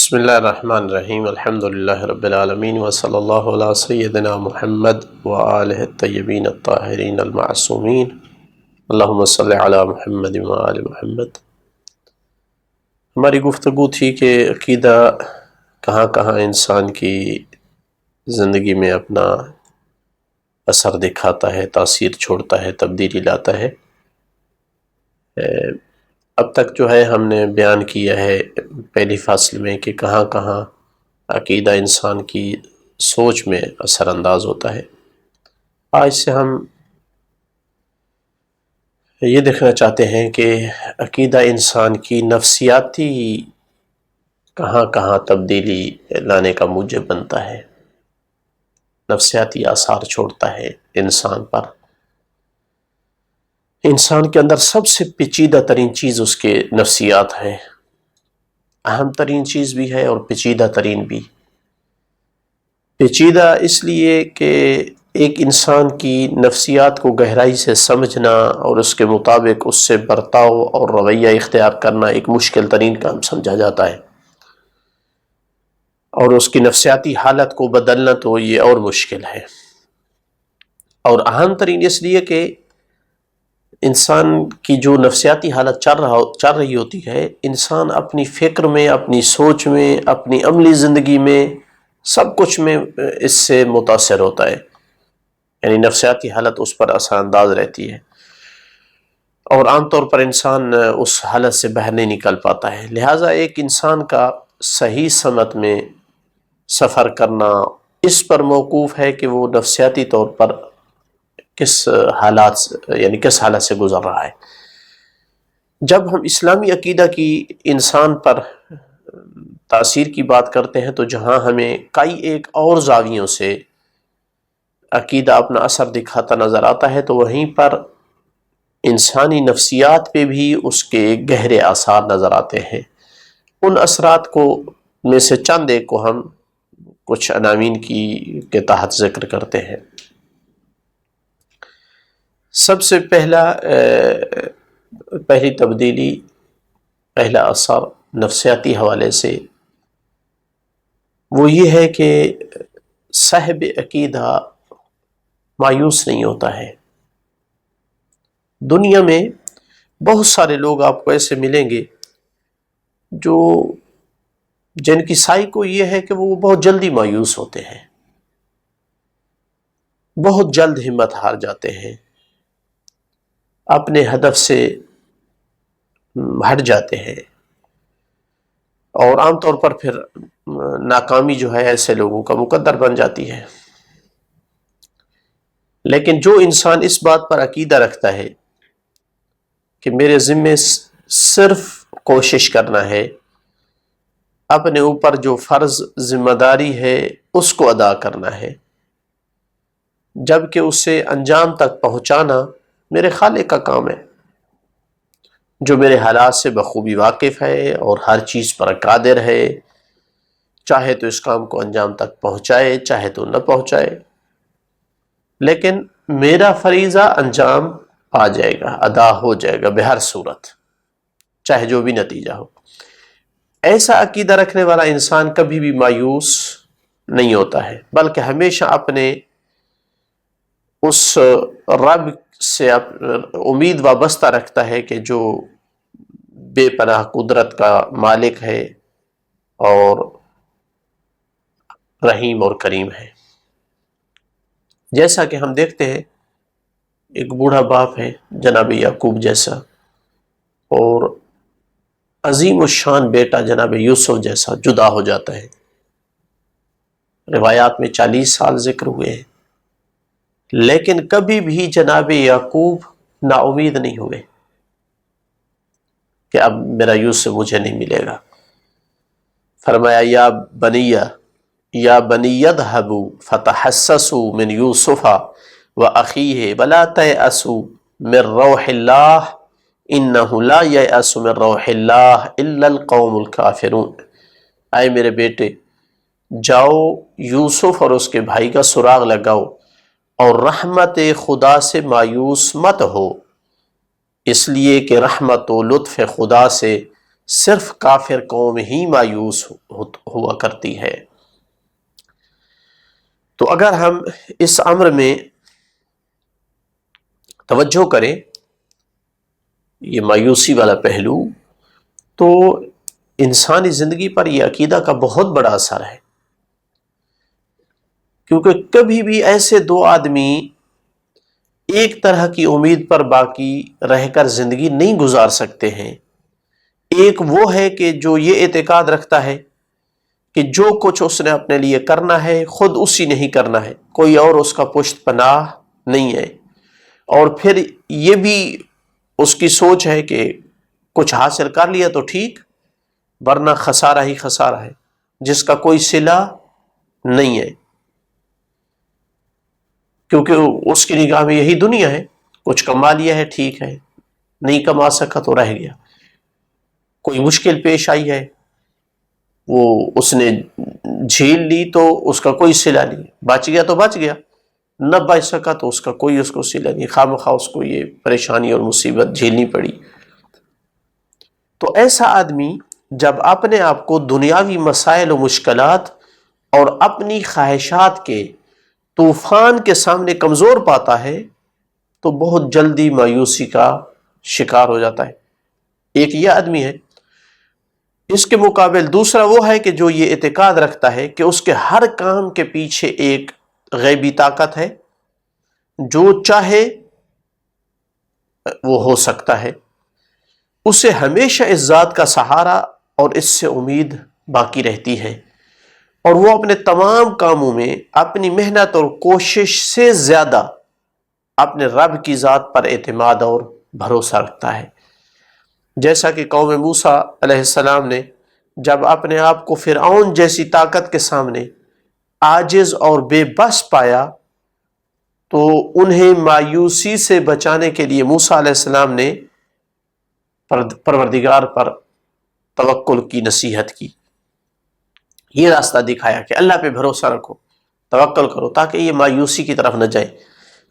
بسم اللہ الرحمن الرحیم الحمد للہ رب العالمین وصلی اللہ علی سیدنا محمد وآلہ الطیبین الطاہرین المعصومین اللہم صلی علی محمد وآل محمد۔ ہماری گفتگو تھی کہ عقیدہ کہاں کہاں انسان کی زندگی میں اپنا اثر دکھاتا ہے، تاثیر چھوڑتا ہے، تبدیلی لاتا ہے۔ اب تک جو ہے ہم نے بیان کیا ہے پہلی فصل میں کہ کہاں کہاں عقیدہ انسان کی سوچ میں اثر انداز ہوتا ہے۔ آج سے ہم یہ دیکھنا چاہتے ہیں کہ عقیدہ انسان کی نفسیاتی کہاں کہاں تبدیلی لانے کا موجب بنتا ہے، نفسیاتی آثار چھوڑتا ہے انسان پر۔ انسان کے اندر سب سے پیچیدہ ترین چیز اس کے نفسیات ہے، اہم ترین چیز بھی ہے اور پیچیدہ ترین بھی۔ پیچیدہ اس لیے کہ ایک انسان کی نفسیات کو گہرائی سے سمجھنا اور اس کے مطابق اس سے برتاؤ اور رویہ اختیار کرنا ایک مشکل ترین کام سمجھا جاتا ہے، اور اس کی نفسیاتی حالت کو بدلنا تو یہ اور مشکل ہے۔ اور اہم ترین اس لیے کہ انسان کی جو نفسیاتی حالت چل رہی ہوتی ہے، انسان اپنی فکر میں، اپنی سوچ میں، اپنی عملی زندگی میں، سب کچھ میں اس سے متاثر ہوتا ہے، یعنی نفسیاتی حالت اس پر اثر انداز رہتی ہے، اور عام طور پر انسان اس حالت سے باہر نہیں نکل پاتا ہے۔ لہٰذا ایک انسان کا صحیح سمت میں سفر کرنا اس پر موقوف ہے کہ وہ نفسیاتی طور پر کس حالات سے گزر رہا ہے۔ جب ہم اسلامی عقیدہ کی انسان پر تاثیر کی بات کرتے ہیں تو جہاں ہمیں کئی ایک اور زاویوں سے عقیدہ اپنا اثر دکھاتا نظر آتا ہے، تو وہیں پر انسانی نفسیات پہ بھی اس کے گہرے آثار نظر آتے ہیں۔ ان اثرات میں سے چند ایک کو ہم کچھ عناوین کے تحت ذکر کرتے ہیں۔ سب سے پہلی تبدیلی، پہلا اثر نفسیاتی حوالے سے وہ یہ ہے کہ صاحب عقیدہ مایوس نہیں ہوتا ہے۔ دنیا میں بہت سارے لوگ آپ کو ایسے ملیں گے جن کی سائیکو یہ ہے کہ وہ بہت جلدی مایوس ہوتے ہیں، بہت جلد ہمت ہار جاتے ہیں، اپنے ہدف سے ہٹ جاتے ہیں، اور عام طور پر پھر ناکامی جو ہے ایسے لوگوں کا مقدر بن جاتی ہے۔ لیکن جو انسان اس بات پر عقیدہ رکھتا ہے کہ میرے ذمے صرف کوشش کرنا ہے، اپنے اوپر جو فرض ذمہ داری ہے اس کو ادا کرنا ہے، جبکہ اسے انجام تک پہنچانا میرے خالق کا کام ہے، جو میرے حالات سے بخوبی واقف ہے اور ہر چیز پر قادر ہے، چاہے تو اس کام کو انجام تک پہنچائے، چاہے تو نہ پہنچائے، لیکن میرا فریضہ انجام آ جائے گا، ادا ہو جائے گا بہر صورت، چاہے جو بھی نتیجہ ہو۔ ایسا عقیدہ رکھنے والا انسان کبھی بھی مایوس نہیں ہوتا ہے، بلکہ ہمیشہ اپنے اس رب سے امید وابستہ رکھتا ہے کہ جو بے پناہ قدرت کا مالک ہے اور رحیم اور کریم ہے۔ جیسا کہ ہم دیکھتے ہیں ایک بوڑھا باپ ہے جناب یعقوب جیسا، اور عظیم الشان بیٹا جناب یوسف جیسا جدا ہو جاتا ہے۔ روایات میں 40 سال ذکر ہوئے ہیں، لیکن کبھی بھی جناب یعقوب نا امید نہیں ہوئے کہ اب میرا یوسف مجھے نہیں ملے گا۔ فرمایا یا بنی اذهبوا فتحسسوا من یوسف واخیہ ولا تیأسوا من روح اللہ انہ لا ییأس من روح اللہ الا القوم الکافرون۔ اے میرے بیٹے، جاؤ یوسف اور اس کے بھائی کا سراغ لگاؤ، اور رحمت خدا سے مایوس مت ہو، اس لیے کہ رحمت و لطف خدا سے صرف کافر قوم ہی مایوس ہوا کرتی ہے۔ تو اگر ہم اس امر میں توجہ کریں، یہ مایوسی والا پہلو، تو انسانی زندگی پر یہ عقیدہ کا بہت بڑا اثر ہے، کیونکہ کبھی بھی ایسے دو آدمی ایک طرح کی امید پر باقی رہ کر زندگی نہیں گزار سکتے ہیں۔ ایک وہ ہے کہ جو یہ اعتقاد رکھتا ہے کہ جو کچھ اس نے اپنے لیے کرنا ہے خود اسی نے ہی کرنا ہے، کوئی اور اس کا پشت پناہ نہیں ہے، اور پھر یہ بھی اس کی سوچ ہے کہ کچھ حاصل کر لیا تو ٹھیک، ورنہ خسارہ ہی خسارہ ہے، جس کا کوئی صلہ نہیں ہے، کیونکہ اس کی نگاہ میں یہی دنیا ہے، کچھ کما لیا ہے ٹھیک ہے، نہیں کما سکا تو رہ گیا، کوئی مشکل پیش آئی ہے وہ اس نے جھیل لی تو اس کا کوئی صلہ نہیں، بچ گیا تو بچ گیا، نہ بچ سکا تو اس کا کوئی اس کو صلہ نہیں، خواہ مخواہ اس کو یہ پریشانی اور مصیبت جھیلنی پڑی۔ تو ایسا آدمی جب اپنے آپ کو دنیاوی مسائل و مشکلات اور اپنی خواہشات کے طوفان کے سامنے کمزور پاتا ہے تو بہت جلدی مایوسی کا شکار ہو جاتا ہے۔ ایک یہ آدمی ہے، اس کے مقابل دوسرا وہ ہے کہ جو یہ اعتقاد رکھتا ہے کہ اس کے ہر کام کے پیچھے ایک غیبی طاقت ہے، جو چاہے وہ ہو سکتا ہے، اسے ہمیشہ اس ذات کا سہارا اور اس سے امید باقی رہتی ہے، اور وہ اپنے تمام کاموں میں اپنی محنت اور کوشش سے زیادہ اپنے رب کی ذات پر اعتماد اور بھروسہ رکھتا ہے۔ جیسا کہ قوم موسیٰ علیہ السلام نے جب اپنے آپ کو فرعون جیسی طاقت کے سامنے عاجز اور بے بس پایا تو انہیں مایوسی سے بچانے کے لیے موسیٰ علیہ السلام نے پروردگار پر توکل کی نصیحت کی، یہ راستہ دکھایا کہ اللہ پہ بھروسہ رکھو، توکل کرو تاکہ یہ مایوسی کی طرف نہ جائے۔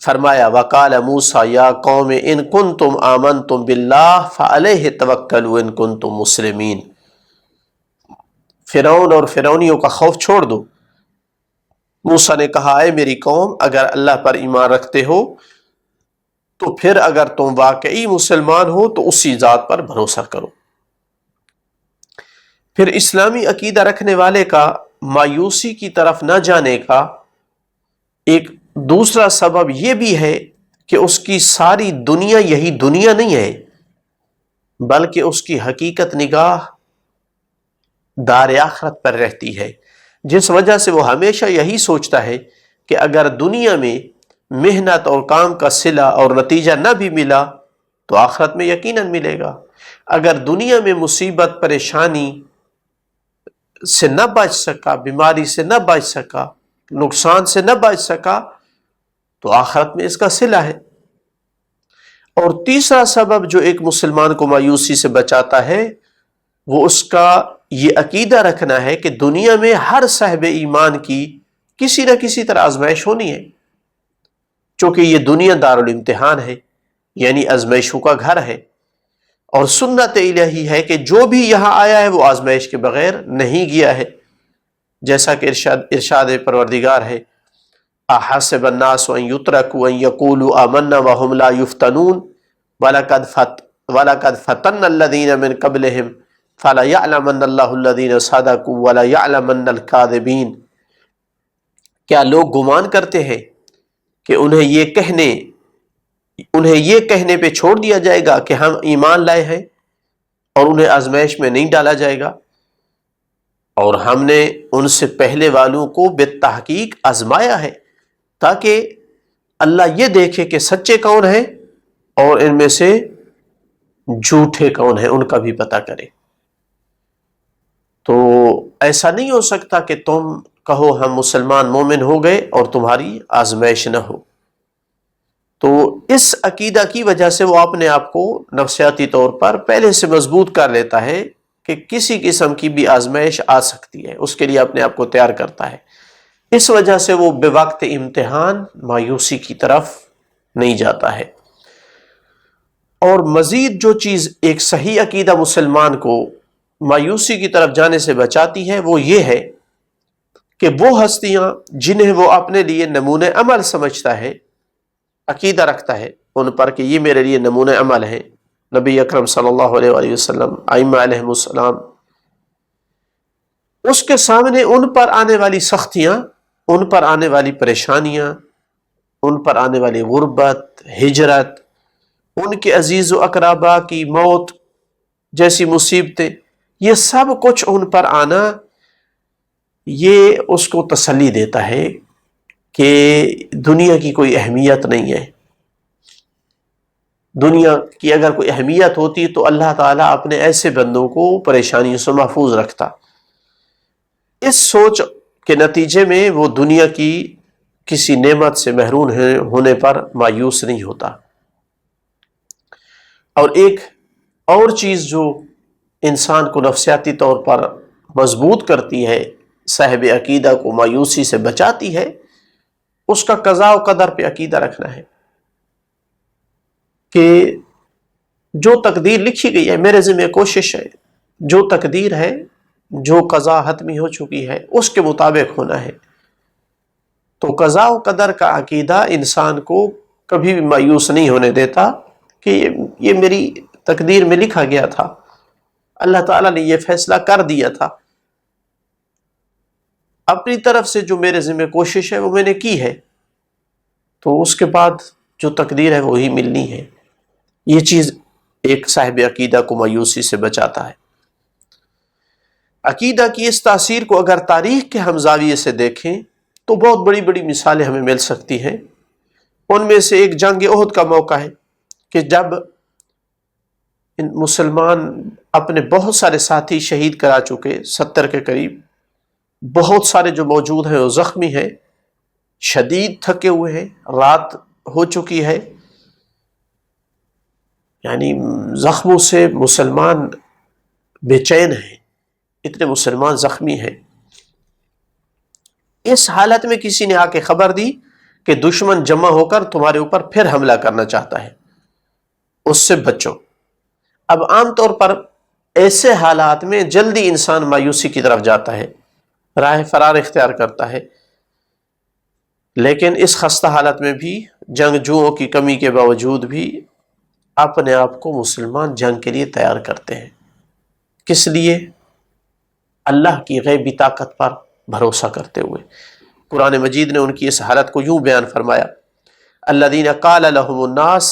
فرمایا وَقَالَ مُوسَىٰ يَا قَوْمِ إِن كُنتُمْ آمَنْتُمْ بِاللَّهِ فَعَلَيْهِ تَوَكَّلُوا إِن كُنتُمْ مُسْلِمِينَ۔ فرعون اور فرعونیوں کا خوف چھوڑ دو۔ موسیٰ نے کہا اے میری قوم، اگر اللہ پر ایمان رکھتے ہو تو پھر اگر تم واقعی مسلمان ہو تو اسی ذات پر بھروسہ کرو۔ پھر اسلامی عقیدہ رکھنے والے کا مایوسی کی طرف نہ جانے کا ایک دوسرا سبب یہ بھی ہے کہ اس کی ساری دنیا یہی دنیا نہیں ہے، بلکہ اس کی حقیقت نگاہ دار آخرت پر رہتی ہے، جس وجہ سے وہ ہمیشہ یہی سوچتا ہے کہ اگر دنیا میں محنت اور کام کا صلہ اور نتیجہ نہ بھی ملا تو آخرت میں یقیناً ملے گا۔ اگر دنیا میں مصیبت پریشانی سے نہ بچ سکا، بیماری سے نہ بچ سکا، نقصان سے نہ بچ سکا تو آخرت میں اس کا صلہ ہے۔ اور تیسرا سبب جو ایک مسلمان کو مایوسی سے بچاتا ہے وہ اس کا یہ عقیدہ رکھنا ہے کہ دنیا میں ہر صاحب ایمان کی کسی نہ کسی طرح آزمائش ہونی ہے، چونکہ یہ دنیا دارالامتحان ہے، یعنی آزمائشوں کا گھر ہے، اور سنت الہی ہے کہ جو بھی یہاں آیا ہے وہ آزمائش کے بغیر نہیں گیا ہے، جیسا کہ ارشاد پروردگار ہے احسب الناس ان یترکوا ان یقولوا آمنا وهم لا یفتنون ولقد فتنا الذین من قبلهم فلیعلمن اللہ الذین صدقوا ولیعلمن الکاذبین۔ کیا لوگ گمان کرتے ہیں کہ انہیں یہ کہنے پہ چھوڑ دیا جائے گا کہ ہم ایمان لائے ہیں اور انہیں آزمائش میں نہیں ڈالا جائے گا؟ اور ہم نے ان سے پہلے والوں کو بالتحقیق آزمایا ہے تاکہ اللہ یہ دیکھے کہ سچے کون ہیں اور ان میں سے جھوٹے کون ہیں، ان کا بھی پتہ کرے۔ تو ایسا نہیں ہو سکتا کہ تم کہو ہم مسلمان مومن ہو گئے اور تمہاری آزمائش نہ ہو۔ تو اس عقیدہ کی وجہ سے وہ اپنے آپ کو نفسیاتی طور پر پہلے سے مضبوط کر لیتا ہے کہ کسی قسم کی بھی آزمائش آ سکتی ہے، اس کے لیے اپنے آپ کو تیار کرتا ہے۔ اس وجہ سے وہ بے وقت امتحان مایوسی کی طرف نہیں جاتا ہے۔ اور مزید جو چیز ایک صحیح عقیدہ مسلمان کو مایوسی کی طرف جانے سے بچاتی ہے وہ یہ ہے کہ وہ ہستیاں جنہیں وہ اپنے لیے نمونہ عمل سمجھتا ہے، عقیدہ رکھتا ہے ان پر کہ یہ میرے لیے نمونہ عمل ہے، نبی اکرم صلی اللہ علیہ وآلہ وسلم، ائمہ علیہم السلام، اس کے سامنے ان پر آنے والی سختیاں، ان پر آنے والی پریشانیاں، ان پر آنے والی غربت، ہجرت، ان کے عزیز و اقربا کی موت جیسی مصیبتیں، یہ سب کچھ ان پر آنا، یہ اس کو تسلی دیتا ہے کہ دنیا کی کوئی اہمیت نہیں ہے۔ دنیا کی اگر کوئی اہمیت ہوتی تو اللہ تعالیٰ اپنے ایسے بندوں کو پریشانیوں سے محفوظ رکھتا۔ اس سوچ کے نتیجے میں وہ دنیا کی کسی نعمت سے محروم ہونے پر مایوس نہیں ہوتا۔ اور ایک اور چیز جو انسان کو نفسیاتی طور پر مضبوط کرتی ہے، صاحب عقیدہ کو مایوسی سے بچاتی ہے، اس کا قضاء و قدر پہ عقیدہ رکھنا ہے کہ جو تقدیر لکھی گئی ہے، میرے ذمہ کوشش ہے جو تقدیر ہے، جو قضا حتمی ہو چکی ہے اس کے مطابق ہونا ہے۔ تو قضاء و قدر کا عقیدہ انسان کو کبھی بھی مایوس نہیں ہونے دیتا کہ یہ میری تقدیر میں لکھا گیا تھا، اللہ تعالیٰ نے یہ فیصلہ کر دیا تھا، اپنی طرف سے جو میرے ذمہ کوشش ہے وہ میں نے کی ہے، تو اس کے بعد جو تقدیر ہے وہی ملنی ہے۔ یہ چیز ایک صاحب عقیدہ کو مایوسی سے بچاتا ہے۔ عقیدہ کی اس تاثیر کو اگر تاریخ کے ہم زاویے سے دیکھیں تو بہت بڑی بڑی مثالیں ہمیں مل سکتی ہیں۔ ان میں سے ایک جنگ احد کا موقع ہے کہ جب مسلمان اپنے بہت سارے ساتھی شہید کرا چکے، 70 کے قریب، بہت سارے جو موجود ہیں وہ زخمی ہیں، شدید تھکے ہوئے ہیں، رات ہو چکی ہے، یعنی زخموں سے مسلمان بے چین ہیں، اتنے مسلمان زخمی ہیں۔ اس حالت میں کسی نے آ کے خبر دی کہ دشمن جمع ہو کر تمہارے اوپر پھر حملہ کرنا چاہتا ہے، اس سے بچو۔ اب عام طور پر ایسے حالات میں جلدی انسان مایوسی کی طرف جاتا ہے، راہ فرار اختیار کرتا ہے، لیکن اس خستہ حالت میں بھی، جنگجوؤں کی کمی کے باوجود بھی، اپنے آپ کو مسلمان جنگ کے لیے تیار کرتے ہیں۔ کس لیے؟ اللہ کی غیبی طاقت پر بھروسہ کرتے ہوئے۔ قرآن مجید نے ان کی اس حالت کو یوں بیان فرمایا: الذین قال لهم الناس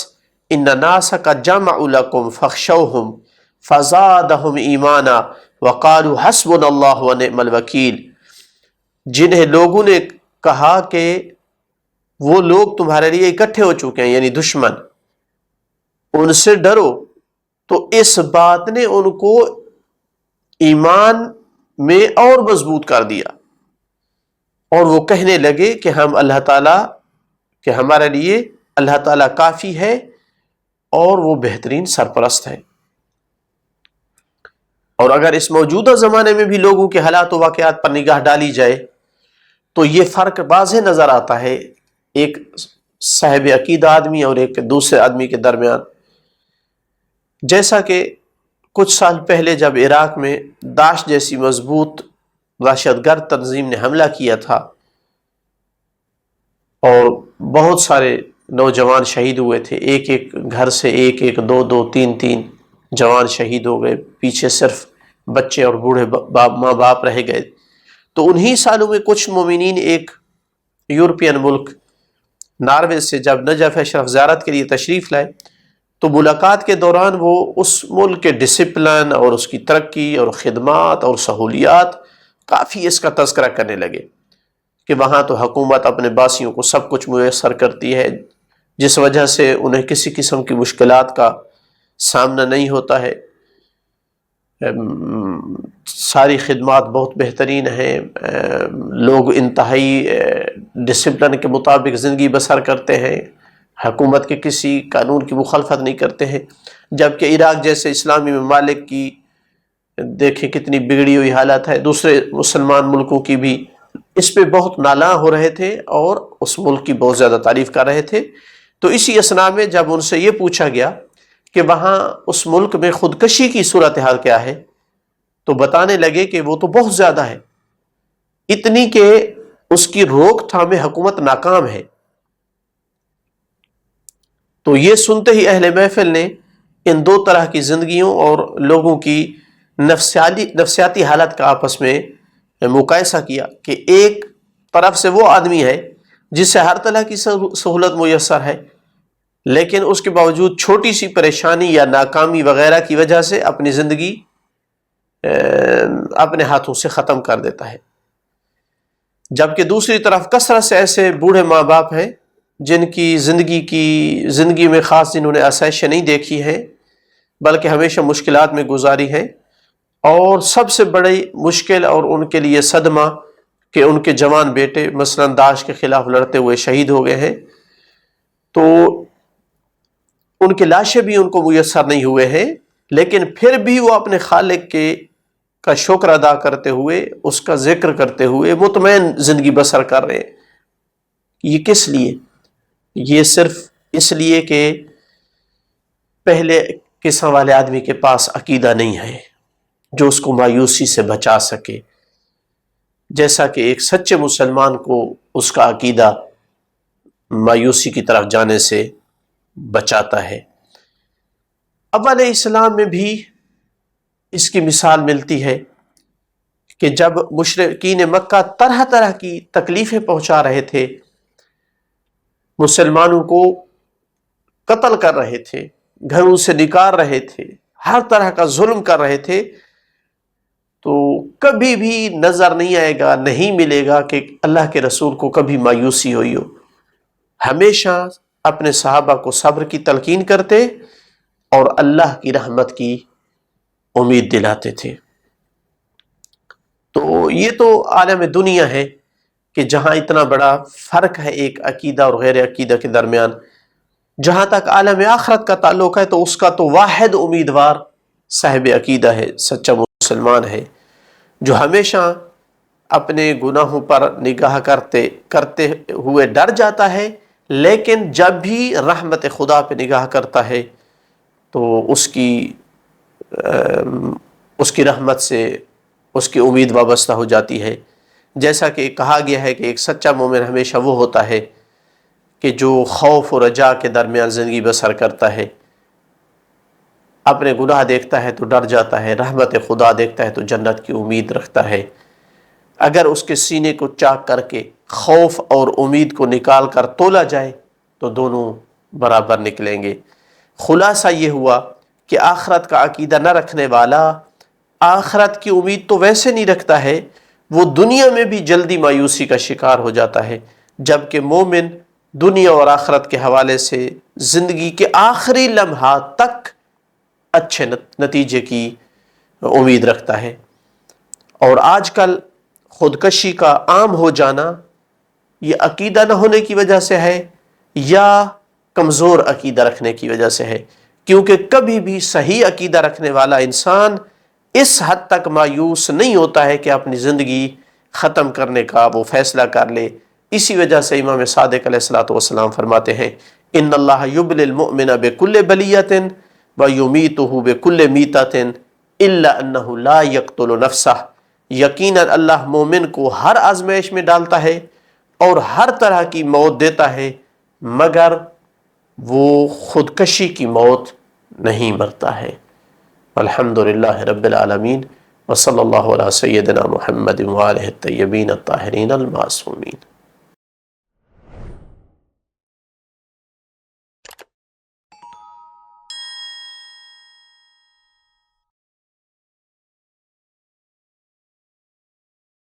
ان الناس قد جمعوا لكم فاخشوهم فزادهم ایمانا وقالوا حسبنا اللہ ونعم الوکیل، جنہیں لوگوں نے کہا کہ وہ لوگ تمہارے لیے اکٹھے ہو چکے ہیں، یعنی دشمن، ان سے ڈرو، تو اس بات نے ان کو ایمان میں اور مضبوط کر دیا، اور وہ کہنے لگے کہ ہم اللہ تعالیٰ، کہ ہمارے لیے اللہ تعالیٰ کافی ہے اور وہ بہترین سرپرست ہے۔ اور اگر اس موجودہ زمانے میں بھی لوگوں کے حالات و واقعات پر نگاہ ڈالی جائے تو یہ فرق واضح نظر آتا ہے ایک صاحب عقیدہ آدمی اور ایک دوسرے آدمی کے درمیان۔ جیسا کہ کچھ سال پہلے جب عراق میں داعش جیسی مضبوط دہشت گرد تنظیم نے حملہ کیا تھا اور بہت سارے نوجوان شہید ہوئے تھے، ایک ایک گھر سے ایک دو دو تین جوان شہید ہو گئے، پیچھے صرف بچے اور بوڑھے ماں باپ رہ گئے۔ تو انہی سالوں میں کچھ مومنین ایک یورپین ملک ناروے سے جب نجف اشرف زیارت کے لیے تشریف لائے تو ملاقات کے دوران وہ اس ملک کے ڈسپلن اور اس کی ترقی اور خدمات اور سہولیات کافی اس کا تذکرہ کرنے لگے کہ وہاں تو حکومت اپنے باسیوں کو سب کچھ میسر کرتی ہے، جس وجہ سے انہیں کسی قسم کی مشکلات کا سامنا نہیں ہوتا ہے، ساری خدمات بہت بہترین ہیں، لوگ انتہائی ڈسپلن کے مطابق زندگی بسر کرتے ہیں، حکومت کے کسی قانون کی مخالفت نہیں کرتے ہیں۔ جبکہ عراق جیسے اسلامی ممالک کی دیکھیں کتنی بگڑی ہوئی حالت ہے، دوسرے مسلمان ملکوں کی بھی اس پہ بہت نالاں ہو رہے تھے اور اس ملک کی بہت زیادہ تعریف کر رہے تھے۔ تو اسی اثنا میں جب ان سے یہ پوچھا گیا کہ وہاں اس ملک میں خودکشی کی صورتحال کیا ہے، تو بتانے لگے کہ وہ تو بہت زیادہ ہے، اتنی کہ اس کی روک تھام حکومت ناکام ہے۔ تو یہ سنتے ہی اہل محفل نے ان دو طرح کی زندگیوں اور لوگوں کی نفسیاتی حالت کا آپس میں مقایسہ کیا کہ ایک طرف سے وہ آدمی ہے جس سے ہر طرح کی سہولت میسر ہے، لیکن اس کے باوجود چھوٹی سی پریشانی یا ناکامی وغیرہ کی وجہ سے اپنی زندگی اپنے ہاتھوں سے ختم کر دیتا ہے، جبکہ دوسری طرف کثرت سے ایسے بوڑھے ماں باپ ہیں جن کی زندگی میں خاص جنہوں نے آسائشیں نہیں دیکھی ہیں بلکہ ہمیشہ مشکلات میں گزاری ہیں، اور سب سے بڑی مشکل اور ان کے لیے صدمہ کہ ان کے جوان بیٹے مثلا داعش کے خلاف لڑتے ہوئے شہید ہو گئے ہیں، تو ان کے لاشیں بھی ان کو میسر نہیں ہوئے ہیں، لیکن پھر بھی وہ اپنے خالق کا شکر ادا کرتے ہوئے، اس کا ذکر کرتے ہوئے مطمئن زندگی بسر کر رہے ہیں۔ یہ کس لیے؟ یہ صرف اس لیے کہ پہلے قسم والے آدمی کے پاس عقیدہ نہیں ہے جو اس کو مایوسی سے بچا سکے، جیسا کہ ایک سچے مسلمان کو اس کا عقیدہ مایوسی کی طرف جانے سے بچاتا ہے۔ اول اسلام میں بھی اس کی مثال ملتی ہے کہ جب مشرکین مکہ طرح طرح کی تکلیفیں پہنچا رہے تھے، مسلمانوں کو قتل کر رہے تھے، گھروں سے نکال رہے تھے، ہر طرح کا ظلم کر رہے تھے، تو کبھی بھی نظر نہیں آئے گا، نہیں ملے گا کہ اللہ کے رسول کو کبھی مایوسی ہوئی ہو۔ ہمیشہ اپنے صحابہ کو صبر کی تلقین کرتے اور اللہ کی رحمت کی امید دلاتے تھے۔ تو یہ تو عالم دنیا ہے کہ جہاں اتنا بڑا فرق ہے ایک عقیدہ اور غیر عقیدہ کے درمیان۔ جہاں تک عالم آخرت کا تعلق ہے تو اس کا تو واحد امیدوار صاحب عقیدہ ہے، سچا مسلمان ہے، جو ہمیشہ اپنے گناہوں پر نگاہ کرتے ہوئے ڈر جاتا ہے، لیکن جب بھی رحمت خدا پہ نگاہ کرتا ہے تو اس کی رحمت سے اس کی امید وابستہ ہو جاتی ہے۔ جیسا کہ کہا گیا ہے کہ ایک سچا مومن ہمیشہ وہ ہوتا ہے کہ جو خوف و رجا کے درمیان زندگی بسر کرتا ہے، اپنے گناہ دیکھتا ہے تو ڈر جاتا ہے، رحمت خدا دیکھتا ہے تو جنت کی امید رکھتا ہے۔ اگر اس کے سینے کو چاک کر کے خوف اور امید کو نکال کر تولا جائے تو دونوں برابر نکلیں گے۔ خلاصہ یہ ہوا کہ آخرت کا عقیدہ نہ رکھنے والا آخرت کی امید تو ویسے نہیں رکھتا ہے، وہ دنیا میں بھی جلدی مایوسی کا شکار ہو جاتا ہے، جبکہ مومن دنیا اور آخرت کے حوالے سے زندگی کے آخری لمحات تک اچھے نتیجے کی امید رکھتا ہے۔ اور آج کل خودکشی کا عام ہو جانا یہ عقیدہ نہ ہونے کی وجہ سے ہے یا کمزور عقیدہ رکھنے کی وجہ سے ہے، کیونکہ کبھی بھی صحیح عقیدہ رکھنے والا انسان اس حد تک مایوس نہیں ہوتا ہے کہ اپنی زندگی ختم کرنے کا وہ فیصلہ کر لے۔ اسی وجہ سے امام صادق علیہ الصلوۃ والسلام فرماتے ہیں ان اللہ یبلی المؤمن بکل بلیۃ ویمیتہ بکل میتۃ الا انہ لا یقتل نفسہ، یقیناً اللہ مومن کو ہر آزمائش میں ڈالتا ہے اور ہر طرح کی موت دیتا ہے مگر وہ خودکشی کی موت نہیں مرتا ہے۔ الحمدللہ رب العالمین وصلی اللہ علی سیدنا محمد وآلہ الطیبین الطاہرین المعصومین۔